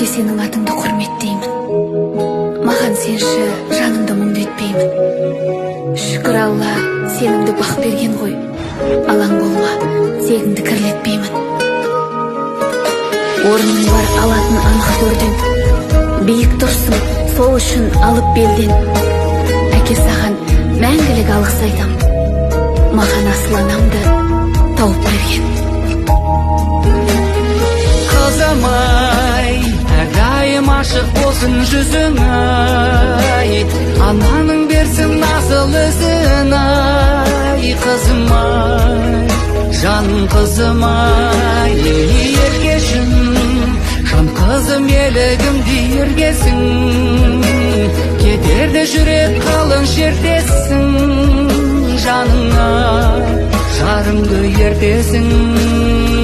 Эке сенің атыңды құрметтеймін. Маған сенші жаныңды мұңды етпеймін. Шүкір Алла, сенімді бақ берген ғой. Алаң болма, тегіңді кірлетпеймін. Орының бар алатын анық төрден. Биік тұрсың, сол үшін алып белден. Әке саған мәңгілік алғыс айтам. Маған асыл анамды тауып берген. Қызым ай, әрдайым ашық болсын жүзің ай, ананың берсін асыл ізін ай. Қызым ай, жан қызым ай, еркешім, жан қызым елігімді ергесің. Кетерді жүрек қалың шертесің, жаныңа жарыңды ертесің.